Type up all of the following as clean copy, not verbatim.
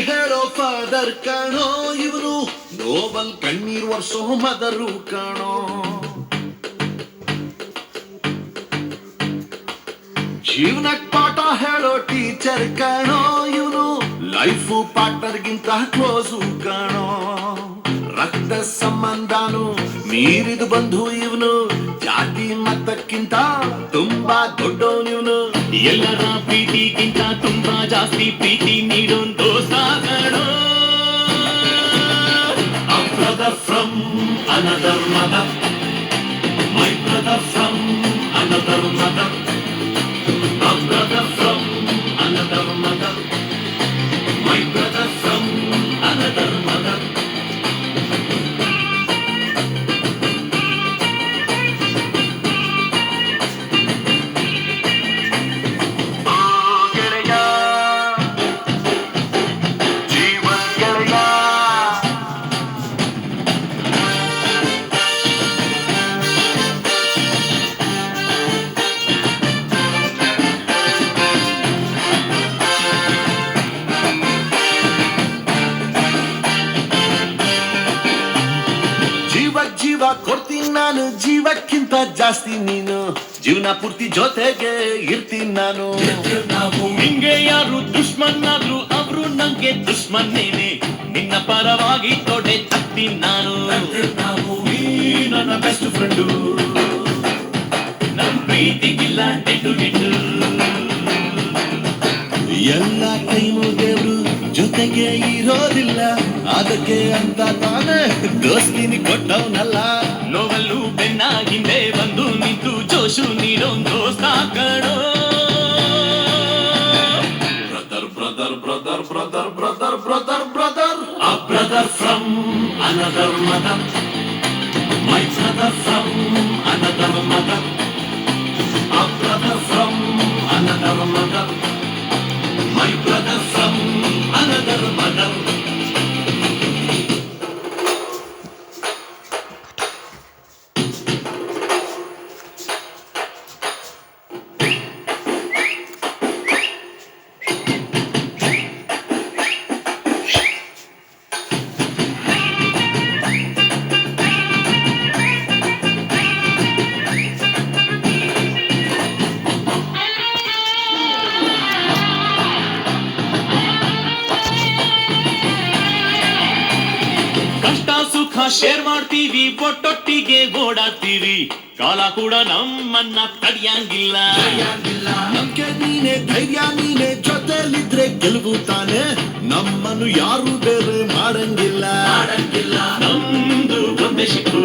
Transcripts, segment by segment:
ಹೇಳೋ ಫಾದರ್ ಕಾಣೋ, ಇವನು ನೋಬಲ್ ಕಣ್ಣೀರ್ ವರ್ಷೋ ಮದರು ಕಾಣೋ. ಜೀವನಕ್ ಪಾಠ ಹೇಳೋ ಟೀಚರ್ ಕಾಣೋ, ಇವನು ಲೈಫ್ ಪಾರ್ಟ್ನರ್ಗಿಂತ ಕ್ಲೋಸು ಕಾಣೋ. ರಕ್ತ ಸಂಬಂಧನು ಮೀರಿದು ಬಂಧು ಇವನು, ಜಾತಿ ಮತಕ್ಕಿಂತ ತುಂಬಾ ದೊಡ್ಡವನಿವನು. ಎಲ್ಲರ ಪ್ರೀತಿಗಿಂತ ತುಂಬಾ ಜಾಸ್ತಿ ಪ್ರೀತಿ ನೀಡೋನ್ ದೋಸ್ತ ಕಾಣೋ. A brother from another mother, my brother from another mother, a brother from another mother, my brother from another mother. ಜೀವ ಕೊಡ್ತೀನಿ ನಾನು, ಜೀವಕ್ಕಿಂತ ಜಾಸ್ತಿ ನೀನು, ಜೀವನ ಪೂರ್ತಿ ಜೊತೆಗೆ ಇರ್ತೀನಿ ನಾನು. ನಿಂಗೆ ಯಾರು ದುಶ್ಮನ್ ಆದ್ರು ಅವರು ನಂಗೆ ದುಶ್ಮನ್ನೇನೆ, ನಿನ್ನ ಪರವಾಗಿ ತೊಡೆ ತಗ್ತೀನಿ ನಾನು. ನನ್ನ ಬೆಸ್ಟ್ ಫ್ರೆಂಡು, ನನ್ ಪ್ರೀತಿಗಿಲ್ಲ ಡೆಡ್ಡು ಡೆಡ್ಡು. ಎಲ್ಲ ಟೈಮು ದೇವ್ರು ಜೊತೆಗೆ ಇರೋದಿಲ್ಲ, ಅದಕ್ಕೆ ಅಂತ ತಾನೇ ದೋಸ್ತಿನಿ ಕೊಟ್ಟವನಲ್ಲ. ನೋವಲ್ಲೂ ಬೆನ್ನ ಹಿಂದೆ ಬಂದು ನಿಂತು ಜೋಶು ನೀಡೋನ್ ದೋಸ್ತ ಕಾಣೋ. Brother brother brother brother brother brother brother, a brother from another mother, my brother from another mother, a brother from another mother, my brother from another mother. Share ಮಾಡ್ತೀವಿ, ಒಟ್ಟೊಟ್ಟಿಗೆ ಓಡಾಡ್ತೀವಿ, ಕಾಲ ಕೂಡ ನಮ್ಮನ್ನ ತಡಿಯಂಗಿಲ್ಲ. ನಮ್ಗೆ ನೀನೆ ಧೈರ್ಯ, ನೀನೆ ಜೊತೆಲಿದ್ರೆ ಗೆಲುವು ತಾನೆ, ನಮ್ಮನ್ನು ಯಾರು ಬೇರೆ ಮಾಡಂಗಿಲ್ಲ. ನಮ್ದು ಒಂದೇ ಶಿಪ್ಪು,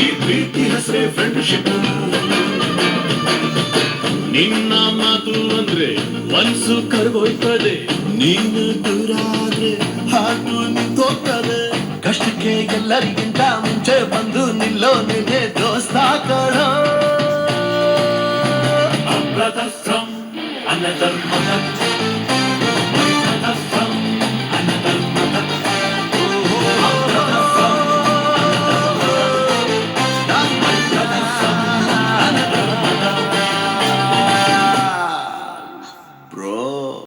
ಈ ಪ್ರೀತಿ ಹೆಸರೇ ಫ್ರೆಂಡ್ಶಿಪ್. ನಿನ್ನ ಮಾತು ಅಂದ್ರೆ ಮನ್ಸು ಕರಗೋಯ್ತದೆ, ನೀನು ದೂರ ಆದ್ರೆ ಹಾಟು ನಿಂತೋಗ್ತದೆ. ಕಷ್ಟಕ್ಕೆ ಎಲ್ಲರಿಗಿಂತ ಮುಂಚೆ ಬಂದು ನಿಲ್ಲೋ ನಿನ್ನೆ ದೋಸ್ತ ಕಾಣೋ. A brother from another